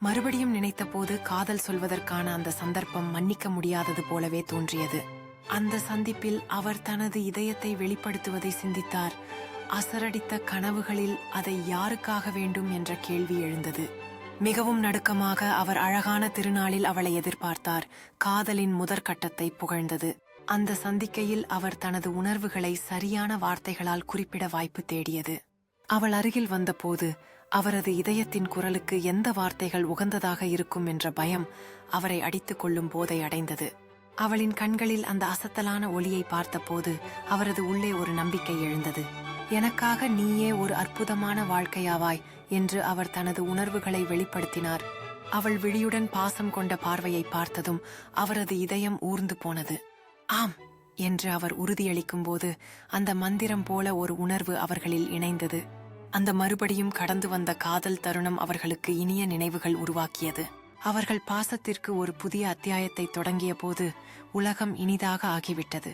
மறுபடியும் நினைத்தபோது காதல் சொல்வதற்கான அந்த சந்தர்ப்பம் மன்னிக்க முடியாதது போலவே தோன்றியது. அந்த சந்திப்பில் அவர் தனது இதயத்தை வெளிப்படுத்துவதை சிந்தித்தார். அசரடித்த கனவுகளில் அதை யாருக்காக வேண்டும் என்ற கேள்வி எழுந்தது. மிகவும் நடுக்கமாக அவர் அழகான திருநாளில் அவளை எதிர்பார்த்தார். காதலின் முதற்கட்டத்தை புகழ்ந்தது. அந்த சந்திக்கையில் அவர் தனது உணர்வுகளை சரியான வார்த்தைகளால் குறிப்பிட வாய்ப்பு தேடியது. அவள் அருகில் வந்தபோது அவரது இதயத்தின் குரலுக்கு எந்த வார்த்தைகள் உகந்ததாக இருக்கும் என்ற பயம் அவரை அடித்துக் கொள்ளும் போதை அடைந்தது. அவளின் கண்களில் அந்த அசத்தலான ஒளியை பார்த்தபோது அவரது உள்ளே ஒரு நம்பிக்கை எழுந்தது. எனக்காக நீயே ஒரு அற்புதமான வாழ்க்கையாவாய் என்று அவர் தனது உணர்வுகளை வெளிப்படுத்தினார். அவள் விழியுடன் பாசம் கொண்ட பார்வையை பார்த்ததும் அவரது இதயம் ஊர்ந்து போனது. ஆம் என்று அவர் உறுதியளிக்கும் போது அந்த மந்திரம் போல ஒரு உணர்வு அவர்களில் இணைந்தது. அந்த மறுபடியும் கடந்து வந்த காதல் தருணம் அவர்களுக்கு இனிய நினைவுகள் உருவாக்கியது. அவர்கள் பாசத்திற்கு ஒரு புதிய அத்தியாயத்தை தொடங்கிய போது உலகம் இனிதாக ஆகிவிட்டது.